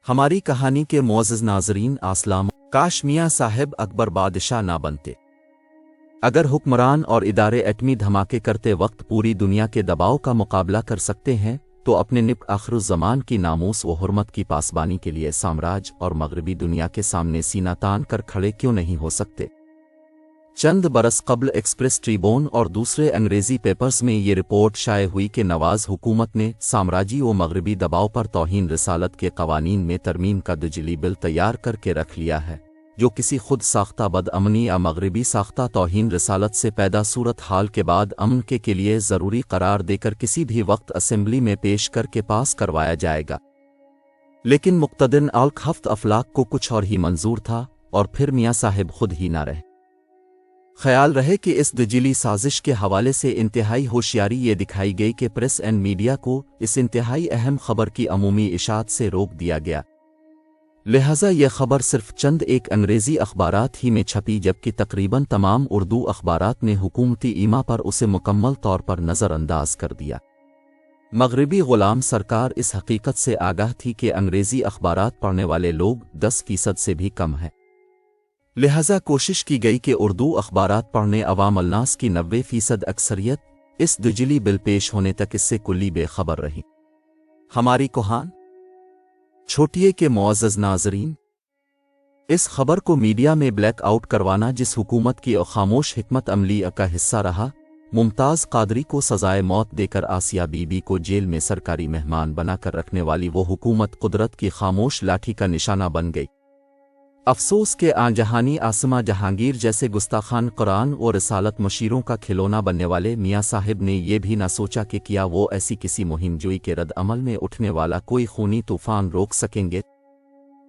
ہماری کہانی کے معزز ناظرین اسلام، کاش میاں صاحب اکبر بادشاہ نہ بنتے۔ اگر حکمران اور ادارے ایٹمی دھماکے کرتے وقت پوری دنیا کے دباؤ کا مقابلہ کر سکتے ہیں تو اپنے نب آخر الزمان کی ناموس و حرمت کی پاسبانی کے لیے سامراج اور مغربی دنیا کے سامنے سینہ تان کر کھڑے کیوں نہیں ہو سکتے؟ چند برس قبل ایکسپریس ٹریبون اور دوسرے انگریزی پیپرز میں یہ رپورٹ شائع ہوئی کہ نواز حکومت نے سامراجی و مغربی دباؤ پر توہین رسالت کے قوانین میں ترمیم کا دجلی بل تیار کر کے رکھ لیا ہے، جو کسی خود ساختہ بد امنی یا مغربی ساختہ توہین رسالت سے پیدا صورت حال کے بعد امن کے لیے ضروری قرار دے کر کسی بھی وقت اسمبلی میں پیش کر کے پاس کروایا جائے گا۔ لیکن مقتدر آلک ہفت افلاک کو کچھ اور ہی منظور تھا، اور پھر میاں صاحب خود ہی نہ رہے۔ خیال رہے کہ اس دجلی سازش کے حوالے سے انتہائی ہوشیاری یہ دکھائی گئی کہ پریس اینڈ میڈیا کو اس انتہائی اہم خبر کی عمومی اشاعت سے روک دیا گیا، لہذا یہ خبر صرف چند ایک انگریزی اخبارات ہی میں چھپی، جبکہ تقریباً تمام اردو اخبارات نے حکومتی ایما پر اسے مکمل طور پر نظر انداز کر دیا۔ مغربی غلام سرکار اس حقیقت سے آگاہ تھی کہ انگریزی اخبارات پڑھنے والے لوگ 10% سے بھی کم ہیں، لہذا کوشش کی گئی کہ اردو اخبارات پڑھنے عوام الناس کی 90% اکثریت اس دجلی بل پیش ہونے تک اس سے کلی بے خبر رہی۔ ہماری کوہان چھوٹیے کے معزز ناظرین، اس خبر کو میڈیا میں بلیک آؤٹ کروانا جس حکومت کی خاموش حکمت عملی کا حصہ رہا، ممتاز قادری کو سزائے موت دے کر آسیہ بی بی کو جیل میں سرکاری مہمان بنا کر رکھنے والی وہ حکومت قدرت کی خاموش لاٹھی کا نشانہ بن گئی۔ افسوس کہ آن جہانی آسمہ جہانگیر جیسے گستاخان قرآن اور رسالت مشیروں کا کھلونا بننے والے میاں صاحب نے یہ بھی نہ سوچا کہ کیا وہ ایسی کسی مہم جوئی کے رد عمل میں اٹھنے والا کوئی خونی طوفان روک سکیں گے،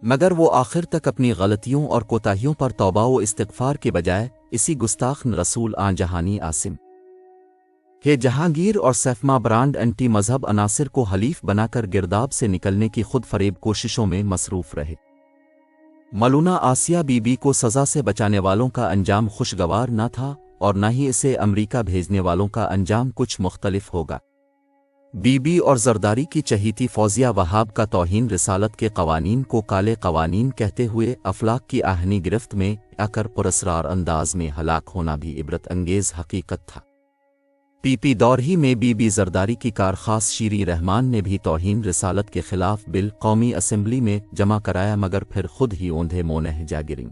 مگر وہ آخر تک اپنی غلطیوں اور کوتاہیوں پر توبہ و استغفار کے بجائے اسی گستاخ رسول آن جہانی آسم کہ جہانگیر اور سیفما برانڈ اینٹی مذہب عناصر کو حلیف بنا کر گرداب سے نکلنے کی خود فریب کوششوں میں مصروف رہے۔ ملونہ آسیہ بی بی کو سزا سے بچانے والوں کا انجام خوشگوار نہ تھا، اور نہ ہی اسے امریکہ بھیجنے والوں کا انجام کچھ مختلف ہوگا۔ بی بی اور زرداری کی چہیتی فوزیہ وہاب کا توہین رسالت کے قوانین کو کالے قوانین کہتے ہوئے افلاک کی آہنی گرفت میں آ کر پراسرار انداز میں ہلاک ہونا بھی عبرت انگیز حقیقت تھا۔ پی دور ہی میں بی بی زرداری کی کارخاص شیری رحمان نے بھی توہین رسالت کے خلاف بل قومی اسمبلی میں جمع کرایا، مگر پھر خود ہی اوندھے منہ جا گریں۔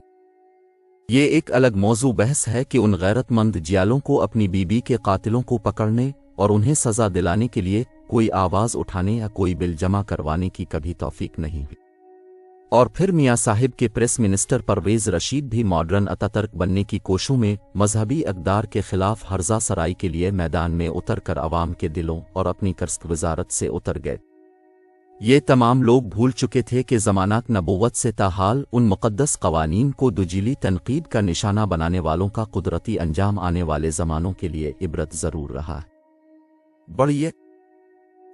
یہ ایک الگ موضوع بحث ہے کہ ان غیرت مند جیالوں کو اپنی بی بی کے قاتلوں کو پکڑنے اور انہیں سزا دلانے کے لیے کوئی آواز اٹھانے یا کوئی بل جمع کروانے کی کبھی توفیق نہیں ہوئی۔ اور پھر میاں صاحب کے پریس منسٹر پرویز رشید بھی ماڈرن اتاترک بننے کی کوششوں میں مذہبی اقدار کے خلاف ہرزہ سرائی کے لیے میدان میں اتر کر عوام کے دلوں اور اپنی کرسک وزارت سے اتر گئے۔ یہ تمام لوگ بھول چکے تھے کہ زمانات نبوت سے تاحال ان مقدس قوانین کو دجیلی تنقید کا نشانہ بنانے والوں کا قدرتی انجام آنے والے زمانوں کے لیے عبرت ضرور رہا ہے۔ بڑی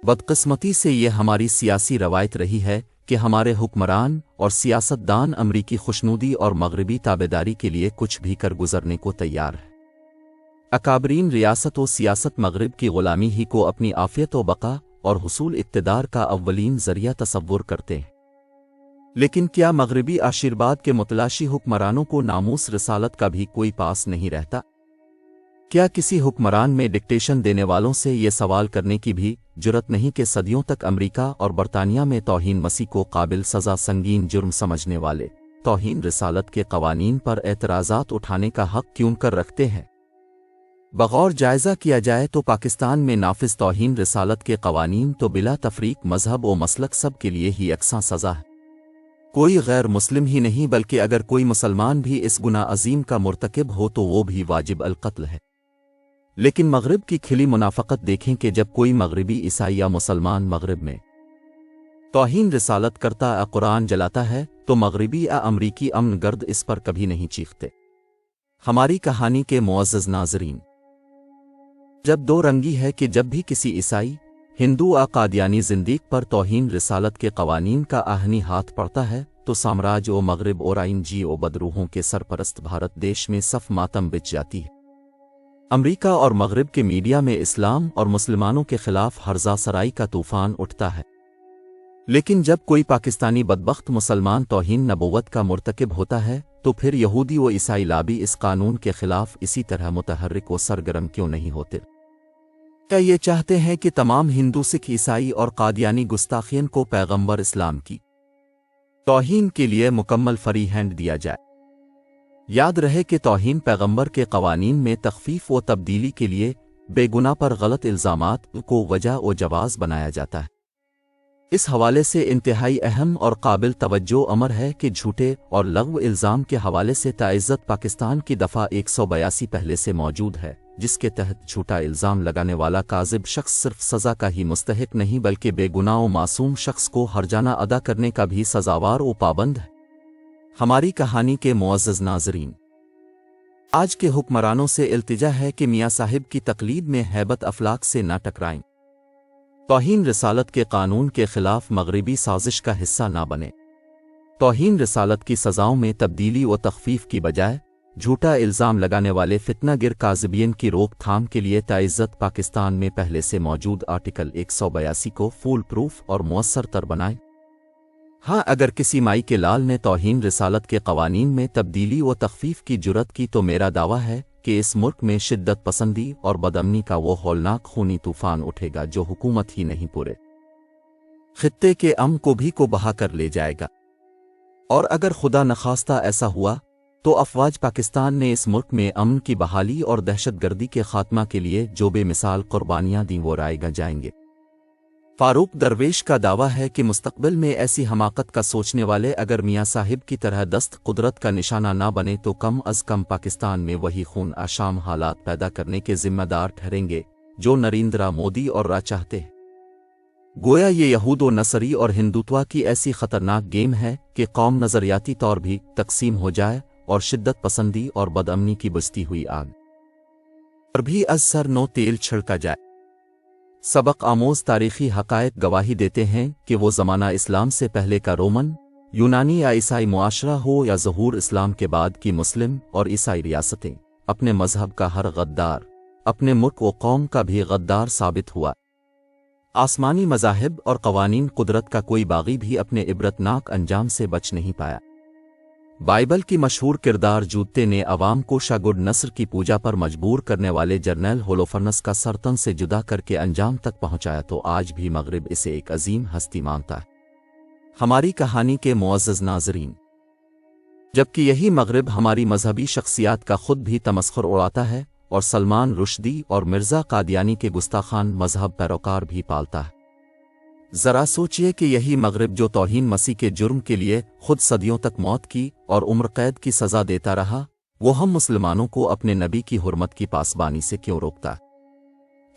بدقسمتی سے یہ ہماری سیاسی روایت رہی ہے کہ ہمارے حکمران اور سیاست دان امریکی خوشنودی اور مغربی تابعداری کے لیے کچھ بھی کر گزرنے کو تیار ہے۔ اکابرین ریاست و سیاست مغرب کی غلامی ہی کو اپنی عافیت و بقا اور حصول اقتدار کا اولین ذریعہ تصور کرتے ہیں، لیکن کیا مغربی آشیرواد کے متلاشی حکمرانوں کو ناموس رسالت کا بھی کوئی پاس نہیں رہتا؟ کیا کسی حکمران میں ڈکٹیشن دینے والوں سے یہ سوال کرنے کی بھی جرت نہیں کہ صدیوں تک امریکہ اور برطانیہ میں توہین مسیح کو قابل سزا سنگین جرم سمجھنے والے توہین رسالت کے قوانین پر اعتراضات اٹھانے کا حق کیوں کر رکھتے ہیں؟ بغور جائزہ کیا جائے تو پاکستان میں نافذ توہین رسالت کے قوانین تو بلا تفریق مذہب و مسلک سب کے لیے ہی یکساں سزا ہے۔ کوئی غیر مسلم ہی نہیں بلکہ اگر کوئی مسلمان بھی اس گناہ عظیم کا مرتکب ہو تو وہ بھی واجب القتل ہے۔ لیکن مغرب کی کھلی منافقت دیکھیں کہ جب کوئی مغربی عیسائی یا مسلمان مغرب میں توہین رسالت کرتا یا قرآن جلاتا ہے تو مغربی یا امریکی امن گرد اس پر کبھی نہیں چیختے۔ ہماری کہانی کے معزز ناظرین، جب دو رنگی ہے کہ جب بھی کسی عیسائی، ہندو یا قادیانی زندیق پر توہین رسالت کے قوانین کا آہنی ہاتھ پڑتا ہے تو سامراج و مغرب اور آئین جی و بدروحوں کے سرپرست بھارت دیش میں صف ماتم بچ جاتی ہے۔ امریکہ اور مغرب کے میڈیا میں اسلام اور مسلمانوں کے خلاف ہرزہ سرائی کا طوفان اٹھتا ہے۔ لیکن جب کوئی پاکستانی بدبخت مسلمان توہین نبوت کا مرتکب ہوتا ہے تو پھر یہودی و عیسائی لابی اس قانون کے خلاف اسی طرح متحرک و سرگرم کیوں نہیں ہوتے؟ کیا یہ چاہتے ہیں کہ تمام ہندو، سکھ، عیسائی اور قادیانی گستاخین کو پیغمبر اسلام کی توہین کے لیے مکمل فری ہینڈ دیا جائے؟ یاد رہے کہ توہین پیغمبر کے قوانین میں تخفیف و تبدیلی کے لیے بے گناہ پر غلط الزامات کو وجہ و جواز بنایا جاتا ہے۔ اس حوالے سے انتہائی اہم اور قابل توجہ امر ہے کہ جھوٹے اور لغو الزام کے حوالے سے تعزیت پاکستان کی دفعہ 182 پہلے سے موجود ہے، جس کے تحت جھوٹا الزام لگانے والا کاذب شخص صرف سزا کا ہی مستحق نہیں بلکہ بے گناہ و معصوم شخص کو ہرجانہ ادا کرنے کا بھی سزاوار و پابند ہے۔ ہماری کہانی کے معزز ناظرین، آج کے حکمرانوں سے التجا ہے کہ میاں صاحب کی تقلید میں ہیبت افلاک سے نہ ٹکرائیں، توہین رسالت کے قانون کے خلاف مغربی سازش کا حصہ نہ بنے، توہین رسالت کی سزاؤں میں تبدیلی و تخفیف کی بجائے جھوٹا الزام لگانے والے فتنہ گر کاذبین کی روک تھام کے لیے تعزیت پاکستان میں پہلے سے موجود آرٹیکل 182 کو فول پروف اور مؤثر تر بنائیں۔ ہاں، اگر کسی مائی کے لال نے توہین رسالت کے قوانین میں تبدیلی و تخفیف کی جرات کی تو میرا دعویٰ ہے کہ اس ملک میں شدت پسندی اور بدامنی کا وہ ہولناک خونی طوفان اٹھے گا جو حکومت ہی نہیں پورے خطے کے امن کو بھی بہا کر لے جائے گا۔ اور اگر خدا نخواستہ ایسا ہوا تو افواج پاکستان نے اس ملک میں امن کی بحالی اور دہشت گردی کے خاتمہ کے لیے جو بے مثال قربانیاں دیں وہ رائے گا جائیں گے۔ فاروق درویش کا دعویٰ ہے کہ مستقبل میں ایسی حماقت کا سوچنے والے اگر میاں صاحب کی طرح دست قدرت کا نشانہ نہ بنے تو کم از کم پاکستان میں وہی خون آشام حالات پیدا کرنے کے ذمہ دار ٹھہریں گے جو نریندرا مودی اور را چاہتے ہیں۔ گویا یہ یہود و نصری اور ہندوتوا کی ایسی خطرناک گیم ہے کہ قوم نظریاتی طور بھی تقسیم ہو جائے اور شدت پسندی اور بدامنی کی بجھتی ہوئی آگ پر بھی از سر نو تیل چھڑکا جائے۔ سبق آموز تاریخی حقائق گواہی دیتے ہیں کہ وہ زمانہ اسلام سے پہلے کا رومن، یونانی یا عیسائی معاشرہ ہو یا ظہور اسلام کے بعد کی مسلم اور عیسائی ریاستیں، اپنے مذہب کا ہر غدار اپنے ملک و قوم کا بھی غدار ثابت ہوا۔ آسمانی مذاہب اور قوانین قدرت کا کوئی باغی بھی اپنے عبرتناک انجام سے بچ نہیں پایا۔ بائبل کی مشہور کردار جوتے نے عوام کو شاگرد نصر کی پوجا پر مجبور کرنے والے جرنیل ہولوفرنس کا سرطن سے جدا کر کے انجام تک پہنچایا تو آج بھی مغرب اسے ایک عظیم ہستی مانتا ہے۔ ہماری کہانی کے معزز ناظرین، جبکہ یہی مغرب ہماری مذہبی شخصیات کا خود بھی تمسخر اڑاتا ہے اور سلمان رشدی اور مرزا قادیانی کے گستاخان مذہب پیروکار بھی پالتا ہے، ذرا سوچئے کہ یہی مغرب جو توہین مسیح کے جرم کے لیے خود صدیوں تک موت کی اور عمر قید کی سزا دیتا رہا، وہ ہم مسلمانوں کو اپنے نبی کی حرمت کی پاسبانی سے کیوں روکتا؟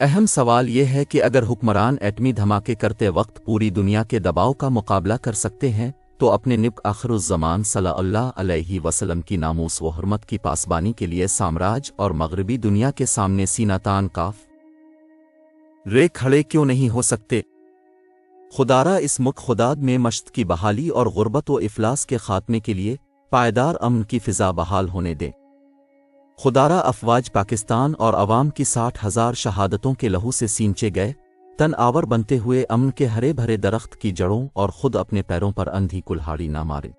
اہم سوال یہ ہے کہ اگر حکمران ایٹمی دھماکے کرتے وقت پوری دنیا کے دباؤ کا مقابلہ کر سکتے ہیں تو اپنے نبی آخر الزمان صلی اللہ علیہ وسلم کی ناموس و حرمت کی پاسبانی کے لیے سامراج اور مغربی دنیا کے سامنے سینہ تان کاف رے کھڑے کیوں نہیں ہو سکتے؟ خدارا اس ملک خداد میں مشت کی بحالی اور غربت و افلاس کے خاتمے کے لیے پائیدار امن کی فضا بحال ہونے دیں۔ خدارا افواج پاکستان اور عوام کی 60,000 شہادتوں کے لہو سے سینچے گئے تن آور بنتے ہوئے امن کے ہرے بھرے درخت کی جڑوں اور خود اپنے پیروں پر اندھی کلہاڑی نہ مارے۔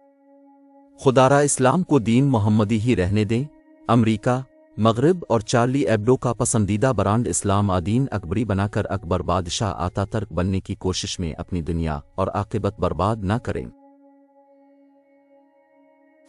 خدارا اسلام کو دین محمدی ہی رہنے دیں۔ امریکہ، مغرب اور چارلی ایبڈو کا پسندیدہ برانڈ اسلام آدین اکبری بنا کر اکبر بادشاہ آتا ترک بننے کی کوشش میں اپنی دنیا اور عاقبت برباد نہ کریں۔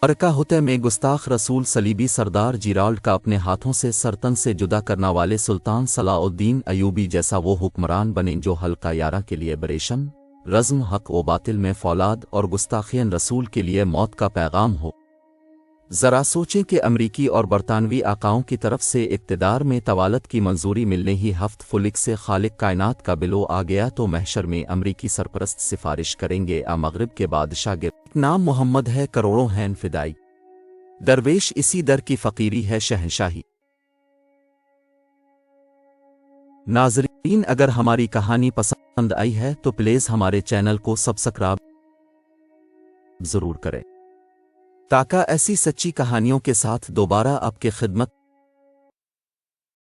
ارکا ہوتے میں گستاخ رسول صلیبی سردار جیرالڈ کا اپنے ہاتھوں سے سرطن سے جدا کرنا والے سلطان صلاح الدین ایوبی جیسا وہ حکمران بنے جو حلقہ 11 کے لیے بریشم رزم حق و باطل میں فولاد اور گستاخین رسول کے لیے موت کا پیغام ہو۔ ذرا سوچیں کہ امریکی اور برطانوی آقاؤں کی طرف سے اقتدار میں طوالت کی منظوری ملنے ہی ہفت فلک سے خالق کائنات کا بلو آ گیا تو محشر میں امریکی سرپرست سفارش کریں گے مغرب کے بادشاہ گر نام محمد ہے کروڑوں ہیں فدائی، درویش اسی در کی فقیری ہے شہنشاہی۔ ناظرین، اگر ہماری کہانی پسند آئی ہے تو پلیز ہمارے چینل کو سبسکرائب ضرور کریں تاکہ ایسی سچی کہانیوں کے ساتھ دوبارہ آپ کے خدمت